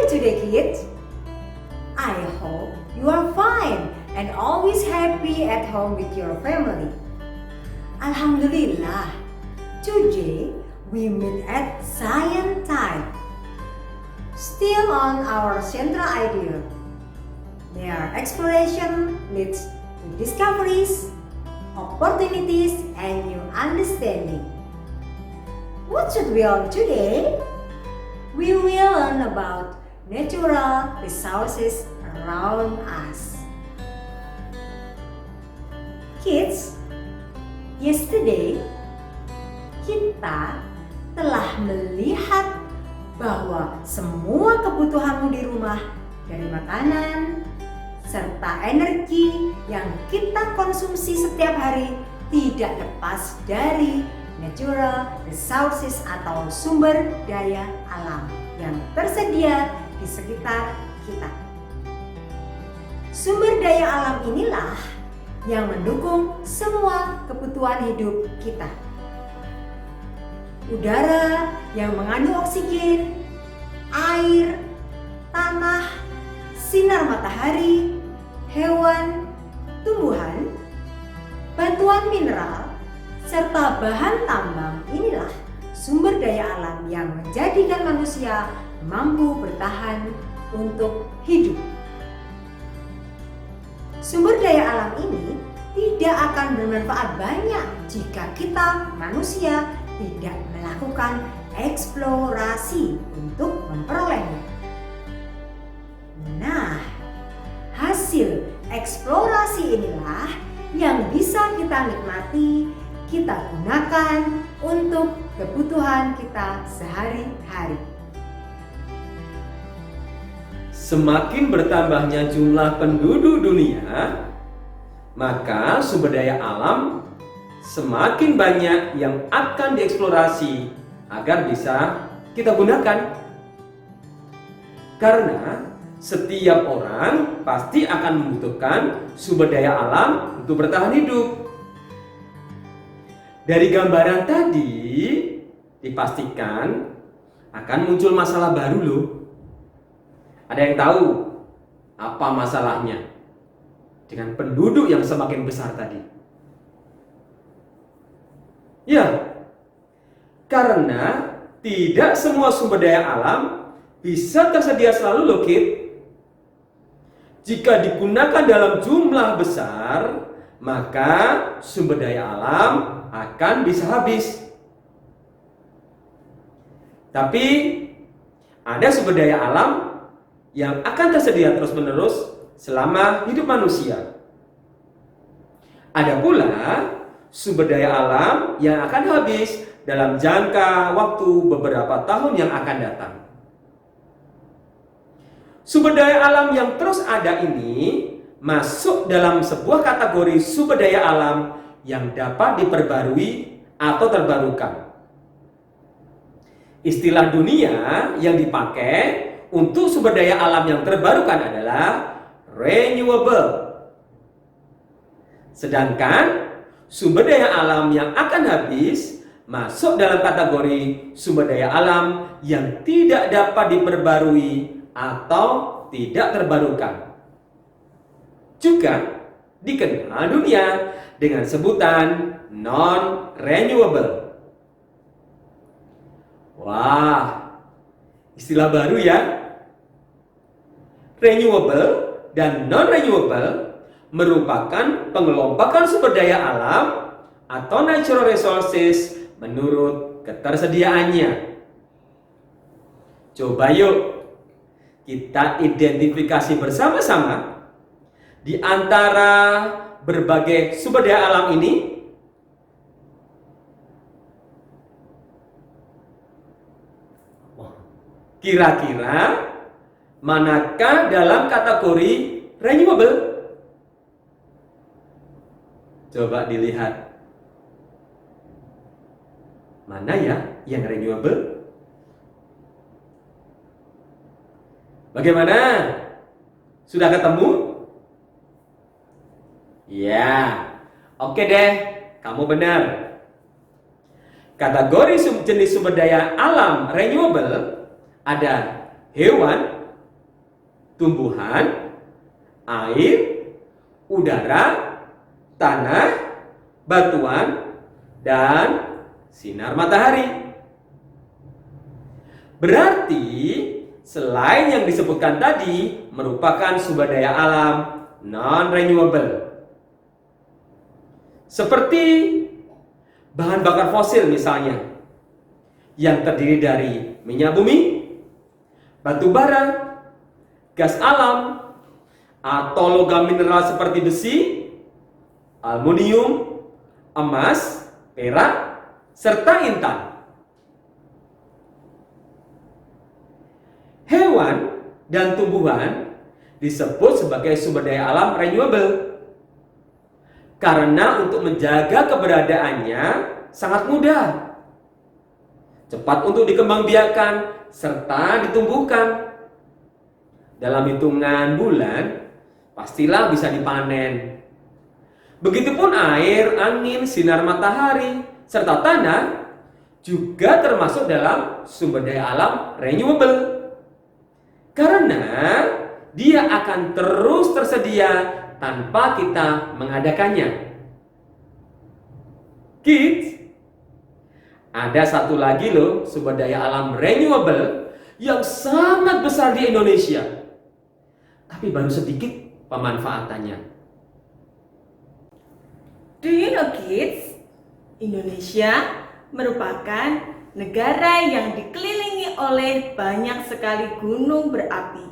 you today, kids? I hope you are fine and always happy at home with your family. Alhamdulillah, today we meet at Science Time. Still on our central idea, their exploration leads to discoveries, opportunities, and new understanding. What should we learn today? We will learn about natural resources around us. Kids, yesterday kita telah melihat bahwa semua kebutuhanmu di rumah, dari makanan serta energi yang kita konsumsi setiap hari, tidak lepas dari natural resources atau sumber daya alam yang tersedia di sekitar kita. Sumber daya alam inilah yang mendukung semua kebutuhan hidup kita. Udara yang mengandung oksigen, air, tanah, sinar matahari, hewan, tumbuhan, batuan mineral, serta bahan tambang inilah sumber daya alam yang menjadikan manusia mampu bertahan untuk hidup. Sumber daya alam ini tidak akan bermanfaat banyak jika kita manusia tidak melakukan eksplorasi untuk memperolehnya. Nah, hasil eksplorasi inilah yang bisa kita nikmati, kita gunakan untuk kebutuhan kita sehari-hari. Semakin bertambahnya jumlah penduduk dunia, maka sumber daya alam semakin banyak yang akan dieksplorasi agar bisa kita gunakan. Karena setiap orang pasti akan membutuhkan sumber daya alam untuk bertahan hidup. Dari gambaran tadi dipastikan akan muncul masalah baru loh. Ada yang tahu apa masalahnya dengan penduduk yang semakin besar tadi? Ya, karena tidak semua sumber daya alam bisa tersedia selalu loh, Kid. Jika digunakan dalam jumlah besar, maka sumber daya alam akan bisa habis. Tapi ada sumber daya alam yang akan tersedia terus-menerus selama hidup manusia. Ada pula sumber daya alam yang akan habis dalam jangka waktu beberapa tahun yang akan datang. Sumber daya alam yang terus ada ini masuk dalam sebuah kategori sumber daya alam yang dapat diperbarui atau terbarukan. Istilah dunia yang dipakai untuk sumber daya alam yang terbarukan adalah renewable. Sedangkan sumber daya alam yang akan habis masuk dalam kategori sumber daya alam yang tidak dapat diperbarui atau tidak terbarukan. Juga dikenal dunia dengan sebutan non-renewable. Wah, istilah baru ya. Renewable dan non-renewable merupakan pengelompokan sumber daya alam atau natural resources menurut ketersediaannya. Coba yuk kita identifikasi bersama-sama di antara berbagai sumber daya alam ini. Kira-kira manakah dalam kategori renewable? Coba dilihat. Mana ya yang renewable? Bagaimana? Sudah ketemu? Ya, oke deh, kamu benar. Kategori jenis sumber daya alam renewable ada hewan, tumbuhan, air, udara, tanah, batuan, dan sinar matahari. Berarti selain yang disebutkan tadi merupakan sumber daya alam non-renewable. Seperti bahan bakar fosil misalnya, yang terdiri dari minyak bumi, batu bara, gas alam, atau logam mineral seperti besi, aluminium, emas, perak, serta intan. Hewan dan tumbuhan disebut sebagai sumber daya alam renewable karena untuk menjaga keberadaannya sangat mudah, cepat untuk dikembangbiakan serta ditumbuhkan. Dalam hitungan bulan pastilah bisa dipanen. Begitupun air, angin, sinar matahari, serta tanah juga termasuk dalam sumber daya alam renewable. Karena dia akan terus tersedia tanpa kita mengadakannya. Kids, ada satu lagi loh sumber daya alam renewable yang sangat besar di Indonesia, tapi baru sedikit pemanfaatannya. Do you know, kids? Indonesia merupakan negara yang dikelilingi oleh banyak sekali gunung berapi.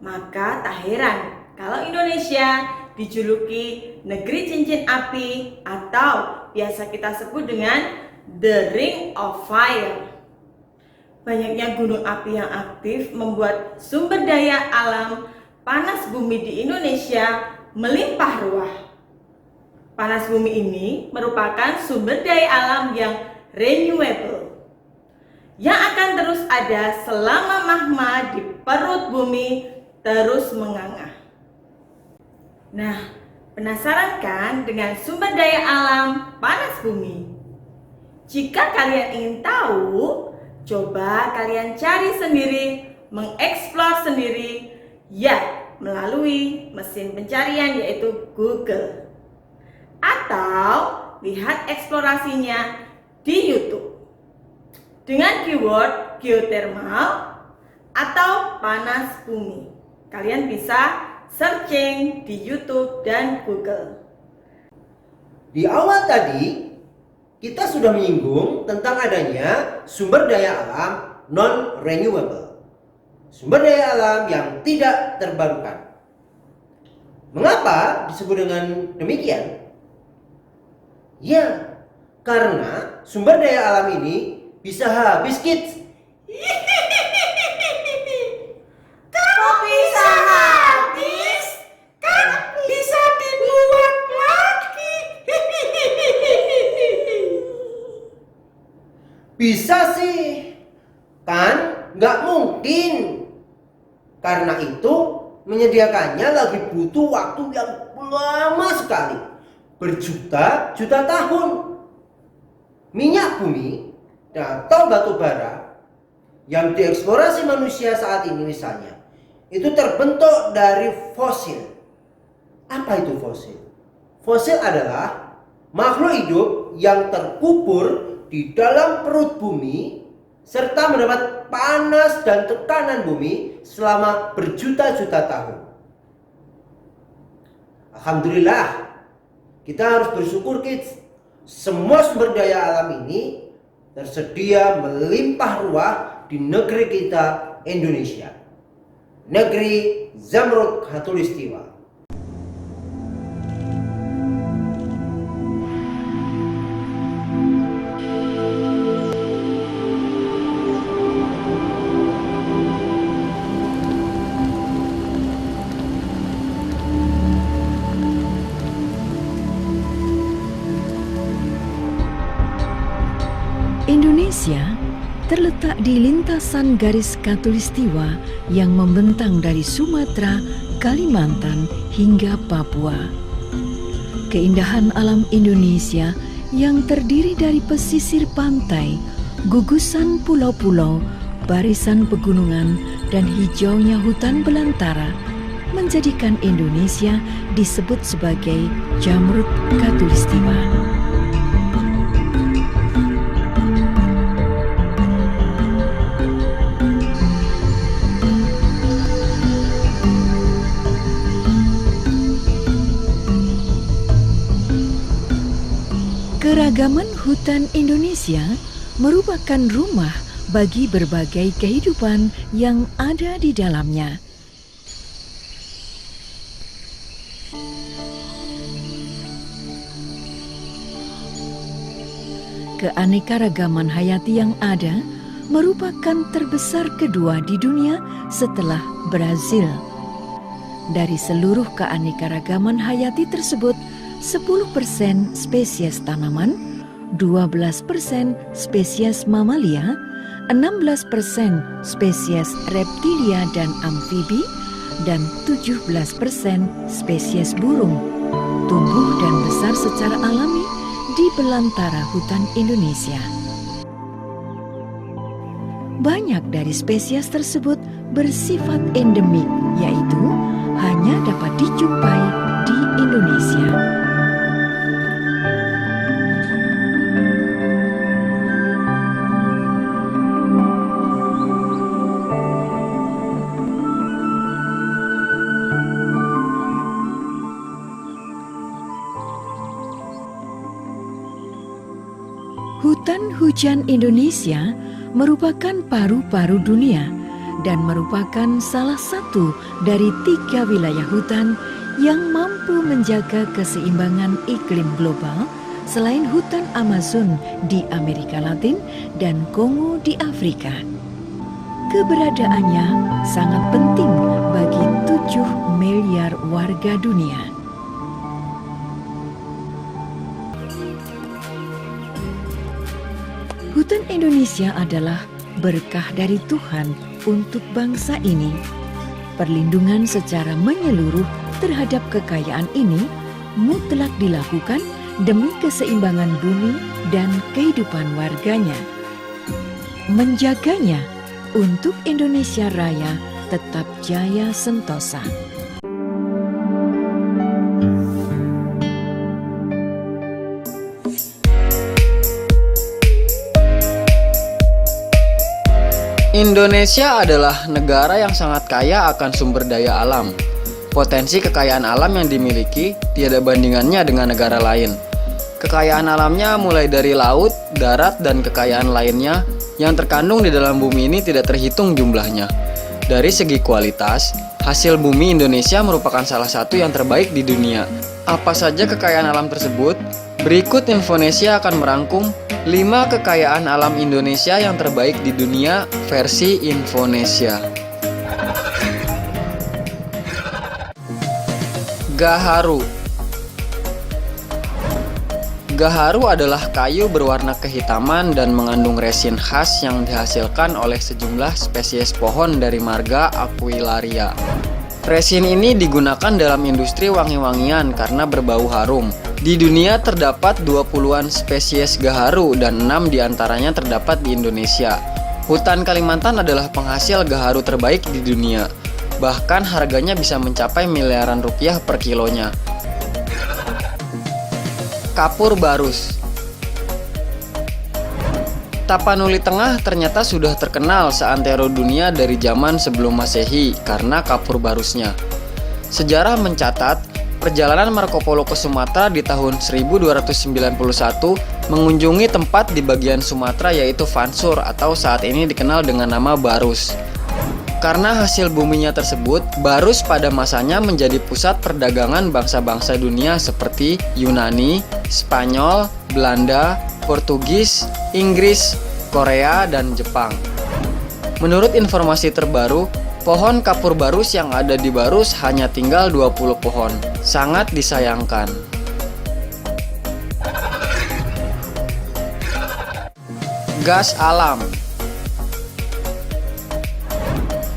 Maka tak heran kalau Indonesia dijuluki negeri cincin api atau biasa kita sebut dengan The Ring of Fire. Banyaknya gunung api yang aktif membuat sumber daya alam panas bumi di Indonesia melimpah ruah. Panas bumi ini merupakan sumber daya alam yang renewable, yang akan terus ada selama magma di perut bumi terus menganga. Nah, penasaran kan dengan sumber daya alam panas bumi? Jika kalian ingin tahu, coba kalian cari sendiri, mengeksplor sendiri, ya melalui mesin pencarian yaitu Google. Atau lihat eksplorasinya di YouTube dengan keyword geothermal atau panas bumi. Kalian bisa searching di YouTube dan Google. Di awal tadi kita sudah menyinggung tentang adanya sumber daya alam non-renewable, sumber daya alam yang tidak terbarukan. Mengapa disebut dengan demikian? Ya, karena sumber daya alam ini bisa habis, kids. Kok bisa habis? Kan bisa dibuat lagi. Bisa sih, kan nggak mungkin. Karena itu menyediakannya lagi butuh waktu yang lama sekali, berjuta-juta tahun. Minyak bumi atau batu bara yang dieksplorasi manusia saat ini misalnya, itu terbentuk dari fosil. Apa itu fosil? Fosil adalah makhluk hidup yang terkubur di dalam perut bumi serta mendapat panas dan tekanan bumi selama berjuta-juta tahun. Alhamdulillah, kita harus bersyukur, kids. Semua sumber daya alam ini tersedia melimpah ruah di negeri kita, Indonesia, negeri Zamrud Khatulistiwa. Indonesia terletak di lintasan garis khatulistiwa yang membentang dari Sumatera, Kalimantan hingga Papua. Keindahan alam Indonesia yang terdiri dari pesisir pantai, gugusan pulau-pulau, barisan pegunungan dan hijaunya hutan belantara menjadikan Indonesia disebut sebagai Jamrud Khatulistiwa. Keragaman hutan Indonesia merupakan rumah bagi berbagai kehidupan yang ada di dalamnya. Keanekaragaman hayati yang ada merupakan terbesar kedua di dunia setelah Brazil. Dari seluruh keanekaragaman hayati tersebut, 10% spesies tanaman, 12% spesies mamalia, 16% spesies reptilia dan amfibi, dan 17% spesies burung tumbuh dan besar secara alami di belantara hutan Indonesia. Banyak dari spesies tersebut bersifat endemik, yaitu hanya dapat dijumpai di Indonesia. Hutan hujan Indonesia merupakan paru-paru dunia dan merupakan salah satu dari 3 wilayah hutan yang mampu menjaga keseimbangan iklim global selain hutan Amazon di Amerika Latin dan Kongo di Afrika. Keberadaannya sangat penting bagi 7 miliar warga dunia. Hutan Indonesia adalah berkah dari Tuhan untuk bangsa ini. Perlindungan secara menyeluruh terhadap kekayaan ini mutlak dilakukan demi keseimbangan bumi dan kehidupan warganya. Menjaganya untuk Indonesia Raya tetap jaya sentosa. Indonesia adalah negara yang sangat kaya akan sumber daya alam. Potensi kekayaan alam yang dimiliki tiada bandingannya dengan negara lain. Kekayaan alamnya mulai dari laut, darat, dan kekayaan lainnya yang terkandung di dalam bumi ini tidak terhitung jumlahnya. Dari segi kualitas, hasil bumi Indonesia merupakan salah satu yang terbaik di dunia. Apa saja kekayaan alam tersebut? Berikut Infonesia akan merangkum 5 kekayaan alam Indonesia yang terbaik di dunia versi Infonesia. Gaharu. Gaharu adalah kayu berwarna kehitaman dan mengandung resin khas yang dihasilkan oleh sejumlah spesies pohon dari marga Aquilaria. Resin ini digunakan dalam industri wangi-wangian karena berbau harum. Di dunia terdapat 20-an spesies gaharu dan 6 diantaranya terdapat di Indonesia. Hutan Kalimantan adalah penghasil gaharu terbaik di dunia. Bahkan harganya bisa mencapai miliaran rupiah per kilonya. Kapur barus. Tapanuli Tengah ternyata sudah terkenal seantero dunia dari zaman sebelum Masehi karena kapur barusnya. Sejarah mencatat perjalanan Marco Polo ke Sumatera di tahun 1291 mengunjungi tempat di bagian Sumatera yaitu Vansur atau saat ini dikenal dengan nama Barus. Karena hasil buminya tersebut, Barus pada masanya menjadi pusat perdagangan bangsa-bangsa dunia seperti Yunani, Spanyol, Belanda, Portugis, Inggris, Korea, dan Jepang. Menurut informasi terbaru, pohon kapur barus yang ada di Barus hanya tinggal 20 pohon. Sangat disayangkan. Gas alam.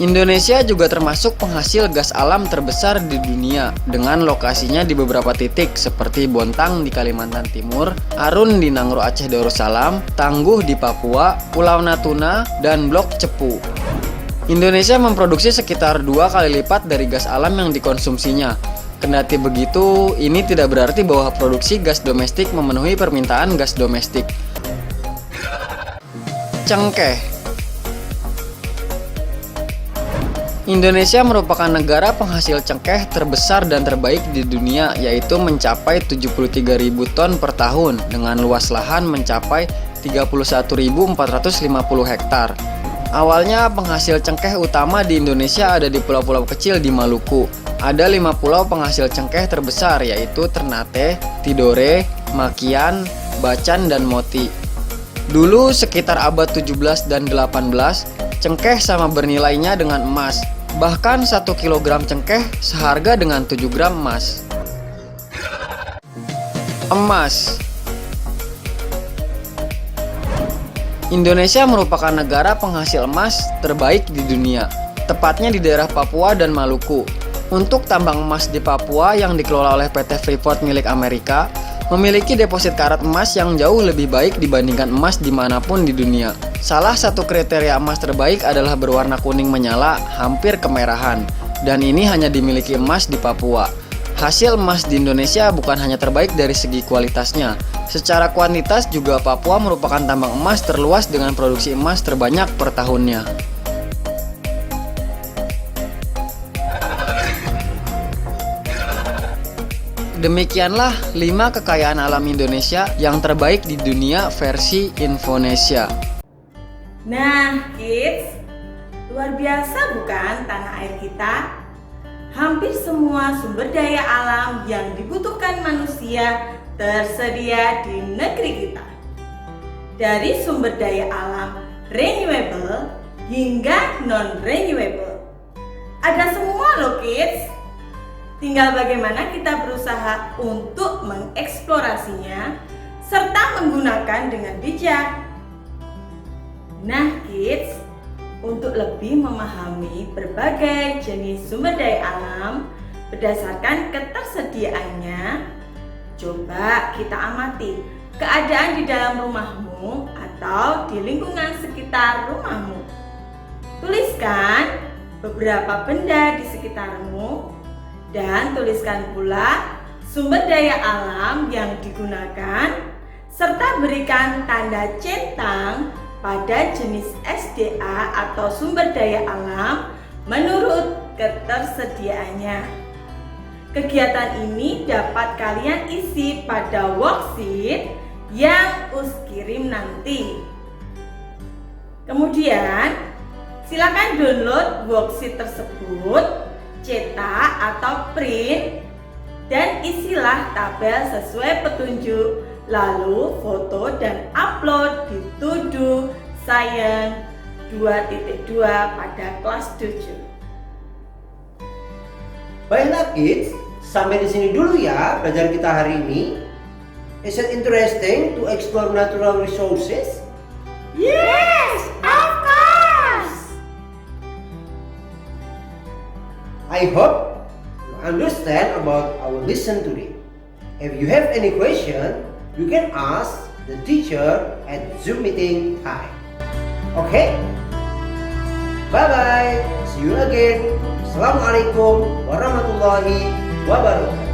Indonesia juga termasuk penghasil gas alam terbesar di dunia dengan lokasinya di beberapa titik seperti Bontang di Kalimantan Timur, Arun di Nangro Aceh Darussalam, Tangguh di Papua, Pulau Natuna, dan Blok Cepu. Indonesia memproduksi sekitar 2 kali lipat dari gas alam yang dikonsumsinya. Kendati begitu, ini tidak berarti bahwa produksi gas domestik memenuhi permintaan gas domestik. Cengkeh. Indonesia merupakan negara penghasil cengkeh terbesar dan terbaik di dunia, yaitu mencapai 73.000 ton per tahun dengan luas lahan mencapai 31.450 hektar. Awalnya penghasil cengkeh utama di Indonesia ada di pulau-pulau kecil di Maluku. Ada 5 pulau penghasil cengkeh terbesar, yaitu Ternate, Tidore, Makian, Bacan, dan Moti. Dulu sekitar abad 17 dan 18, cengkeh sama bernilainya dengan emas. Bahkan 1 kilogram cengkeh seharga dengan 7 gram emas. Emas. Indonesia merupakan negara penghasil emas terbaik di dunia, tepatnya di daerah Papua dan Maluku. Untuk tambang emas di Papua yang dikelola oleh PT Freeport milik Amerika, memiliki deposit karat emas yang jauh lebih baik dibandingkan emas dimanapun di dunia. Salah satu kriteria emas terbaik adalah berwarna kuning menyala, hampir kemerahan, dan ini hanya dimiliki emas di Papua. Hasil emas di Indonesia bukan hanya terbaik dari segi kualitasnya, secara kuantitas juga Papua merupakan tambang emas terluas dengan produksi emas terbanyak per tahunnya. Demikianlah 5 kekayaan alam Indonesia yang terbaik di dunia versi Infonesia. Nah, kids, luar biasa bukan tanah air kita? Hampir semua sumber daya alam yang dibutuhkan manusia tersedia di negeri kita. Dari sumber daya alam renewable hingga non-renewable. Ada semua loh, kids. Tinggal bagaimana kita berusaha untuk mengeksplorasinya serta menggunakan dengan bijak. Nah, kids, untuk lebih memahami berbagai jenis sumber daya alam berdasarkan ketersediaannya, coba kita amati keadaan di dalam rumahmu atau di lingkungan sekitar rumahmu. Tuliskan beberapa benda di sekitarmu dan tuliskan pula sumber daya alam yang digunakan serta berikan tanda centang pada jenis SDA atau sumber daya alam menurut ketersediaannya. Kegiatan ini dapat kalian isi pada worksheet yang Us kirim nanti. Kemudian, silakan download worksheet tersebut, cetak atau print, dan isilah tabel sesuai petunjuk. Lalu foto dan upload di To-Do Science 2.2 pada kelas 7. Baiklah kids, sampai di sini dulu ya belajar kita hari ini. Is it interesting to explore natural resources? Yes, of course! I hope you understand about our lesson today. If you have any question, you can ask the teacher at Zoom meeting time. Okay? Bye-bye. See you again. Assalamualaikum warahmatullahi wabarakatuh.